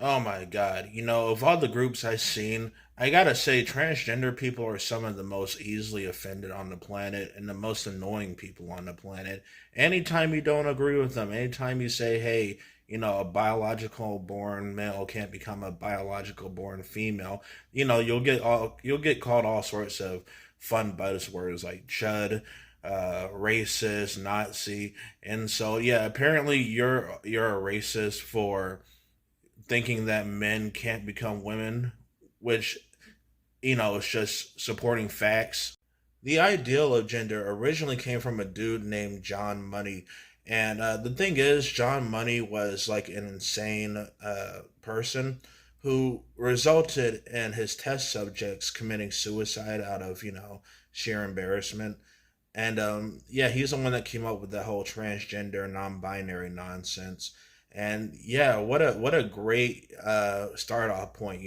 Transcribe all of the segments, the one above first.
Oh my god. Of all the groups I've seen, I gotta say, transgender people are some of the most easily offended on the planet and the most annoying people on the planet. Anytime you don't agree with them, anytime you say, hey, a biological born male can't become a biological born female, you'll get called all sorts of fun buzzwords like chud, racist, Nazi. And so yeah, apparently you're a racist for thinking that men can't become women, which, is just supporting facts. The ideal of gender originally came from a dude named John Money. And the thing is, John Money was like an insane person who resulted in his test subjects committing suicide out of, sheer embarrassment. And yeah, he's the one that came up with the whole transgender, non-binary nonsense. And yeah, what a great start off point,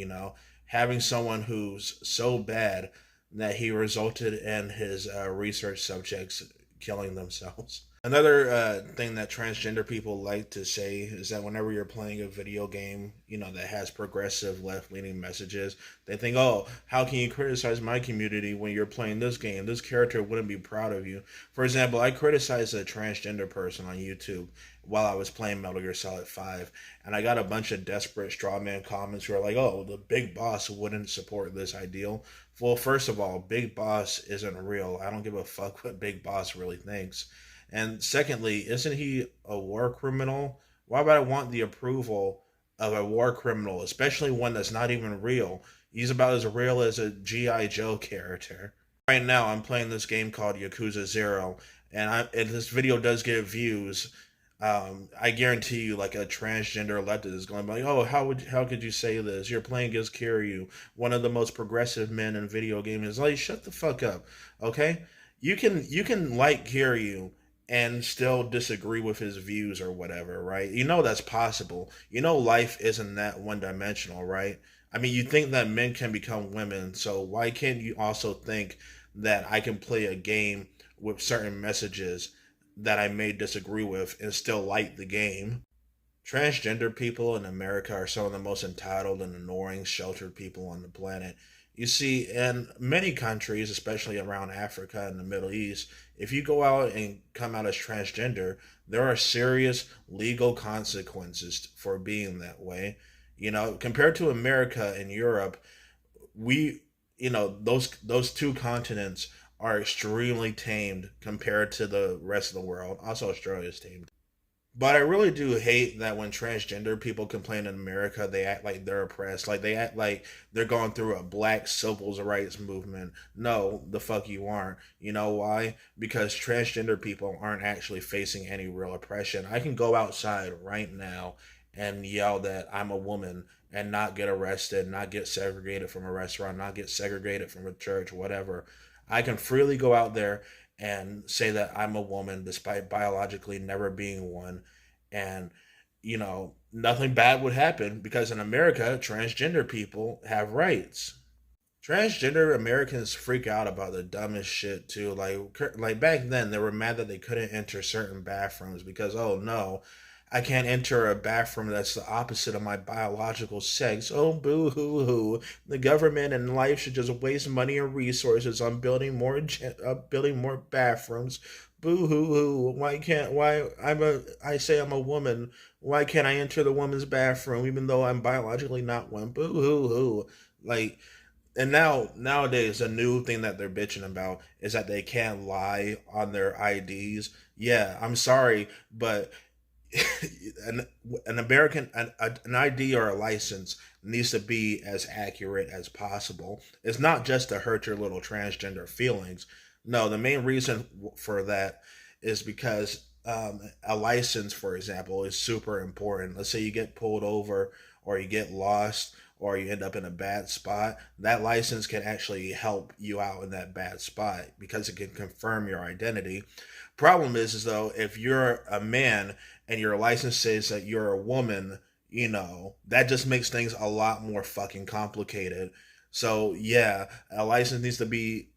having someone who's so bad that he resulted in his research subjects killing themselves. Another thing that transgender people like to say is that whenever you're playing a video game, that has progressive left leaning messages, they think, oh, how can you criticize my community when you're playing this game? This character wouldn't be proud of you. For example, I criticized a transgender person on YouTube while I was playing Metal Gear Solid 5, and I got a bunch of desperate strawman comments who are like, oh, the big boss wouldn't support this ideal. Well, first of all, Big Boss isn't real. I don't give a fuck what Big Boss really thinks. And secondly, isn't he a war criminal? Why would I want the approval of a war criminal, especially one that's not even real? He's about as real as a G.I. Joe character. Right now, I'm playing this game called Yakuza Zero, and this video does get views. I guarantee you, like a transgender elected is going to be like, "Oh, how could you say this? You're playing against Kiryu, one of the most progressive men in video games." Like, shut the fuck up, okay? You can like Kiryu and still disagree with his views or whatever, right? That's possible. Life isn't that one dimensional, right? I mean, you think that men can become women, so why can't you also think that I can play a game with certain messages that I may disagree with and still like the game? Transgender people in America are some of the most entitled and annoying, sheltered people on the planet. You see, in many countries, especially around Africa and the Middle East, if you go out and come out as transgender, there are serious legal consequences for being that way. Compared to America and Europe, we, those two continents are extremely tamed compared to the rest of the world. Also, Australia is tamed. But I really do hate that when transgender people complain in America, they act like they're oppressed. Like they act like they're going through a black civil rights movement. No, the fuck you aren't. You know why? Because transgender people aren't actually facing any real oppression. I can go outside right now and yell that I'm a woman and not get arrested, not get segregated from a restaurant, not get segregated from a church, whatever. I can freely go out there and say that I'm a woman despite biologically never being one. And, nothing bad would happen because in America, transgender people have rights. Transgender Americans freak out about the dumbest shit too. Like back then, they were mad that they couldn't enter certain bathrooms because, oh no, I can't enter a bathroom that's the opposite of my biological sex. Oh, boo hoo hoo. The government and life should just waste money and resources on building more bathrooms. Boo hoo hoo. I say I'm a woman. Why can't I enter the woman's bathroom even though I'm biologically not one? Boo hoo hoo. Like, and nowadays, a new thing that they're bitching about is that they can't lie on their IDs. Yeah, I'm sorry, but an an ID or a license needs to be as accurate as possible. It's not just to hurt your little transgender feelings. No, the main reason for that is because a license, for example, is super important. Let's say you get pulled over or you get lost or you end up in a bad spot. That license can actually help you out in that bad spot because it can confirm your identity. Problem is though, if you're a man and your license says that you're a woman, that just makes things a lot more fucking complicated. So yeah, a license needs to be,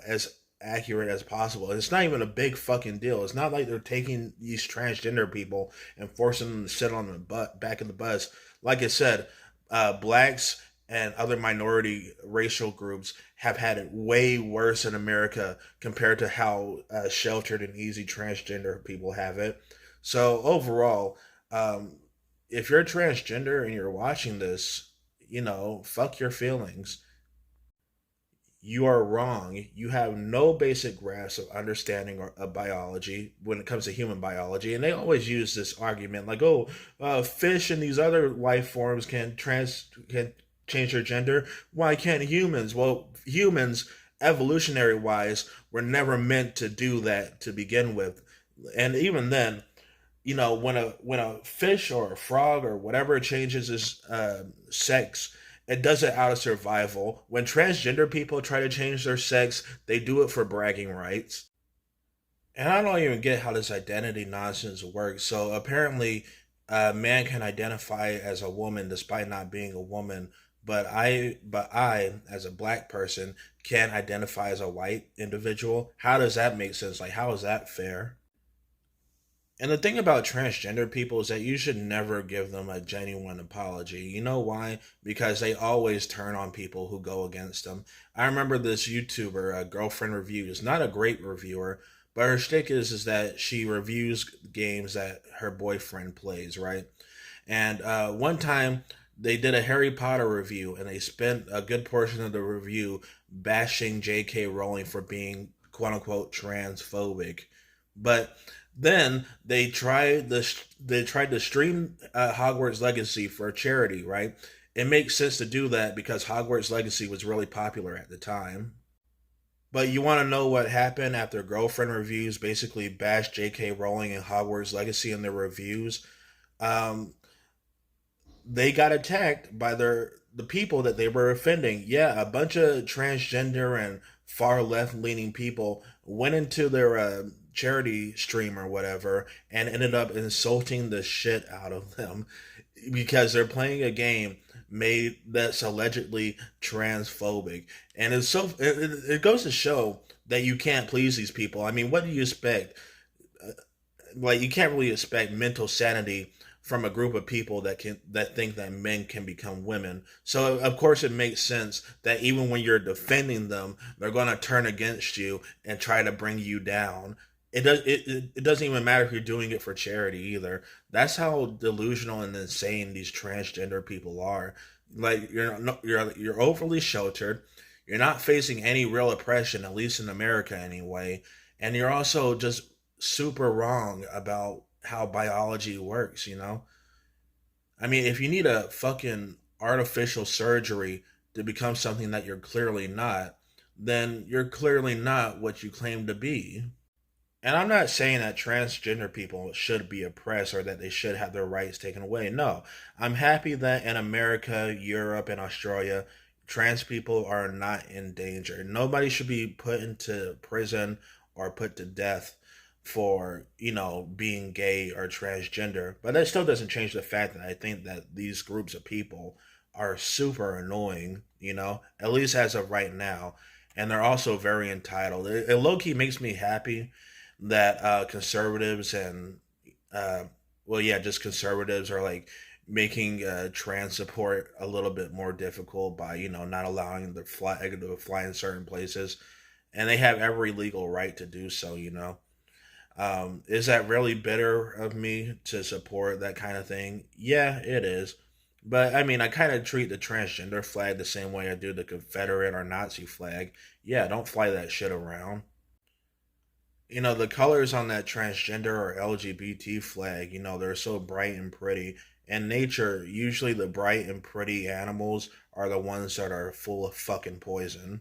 as accurate as possible. It's not even a big fucking deal. It's not like they're taking these transgender people and forcing them to sit on the back of the bus. Like I said, blacks and other minority racial groups have had it way worse in America compared to how sheltered and easy transgender people have it. So overall, um, if you're transgender and you're watching this, fuck your feelings. You are wrong. You have no basic grasp of understanding of biology when it comes to human biology. And they always use this argument like, oh, fish and these other life forms can change their gender. Why can't humans? Well, humans, evolutionary wise, were never meant to do that to begin with. And even then, when a fish or a frog or whatever changes its sex, it does it out of survival. When transgender people try to change their sex, they do it for bragging rights. And I don't even get how this identity nonsense works. So apparently, a man can identify as a woman despite not being a woman, but I, as a black person, can identify as a white individual. How does that make sense? Like, how is that fair? And the thing about transgender people is that you should never give them a genuine apology. You know why? Because they always turn on people who go against them. I remember this YouTuber, Girlfriend Reviews, not a great reviewer, but her shtick is that she reviews games that her boyfriend plays, right? And one time they did a Harry Potter review, and they spent a good portion of the review bashing J.K. Rowling for being quote unquote transphobic. But then they tried to stream Hogwarts Legacy for a charity, right? It makes sense to do that because Hogwarts Legacy was really popular at the time. But you want to know what happened after Girlfriend Reviews basically bashed J.K. Rowling and Hogwarts Legacy in their reviews? Um, they got attacked by the people that they were offending. Yeah, a bunch of transgender and far left leaning people went into their charity stream or whatever and ended up insulting the shit out of them because they're playing a game made that's allegedly transphobic. And it goes to show that you can't please these people. I mean, what do you expect? Like, you can't really expect mental sanity from a group of people that think that men can become women. So of course it makes sense that even when you're defending them, they're going to turn against you and try to bring you down. It doesn't even matter if you're doing it for charity either. That's how delusional and insane these transgender people are. Like, you're overly sheltered. You're not facing any real oppression, at least in America anyway, and you're also just super wrong about how biology works. I mean, if you need a fucking artificial surgery to become something that you're clearly not, then you're clearly not what you claim to be. And I'm not saying that transgender people should be oppressed or that they should have their rights taken away. No, I'm happy that in America, Europe, and Australia, trans people are not in danger. Nobody should be put into prison or put to death for, being gay or transgender. But that still doesn't change the fact that I think that these groups of people are super annoying, at least as of right now. And they're also very entitled. It low key makes me happy that conservatives and well, yeah, just conservatives are like making trans support a little bit more difficult by not allowing the flag to fly in certain places, and they have every legal right to do so. Is that really bitter of me to support that kind of thing? Yeah, it is. But I mean, I kind of treat the transgender flag the same way I do the Confederate or Nazi flag. Yeah, don't fly that shit around. The colors on that transgender or LGBT flag, they're so bright and pretty. In nature, usually the bright and pretty animals are the ones that are full of fucking poison.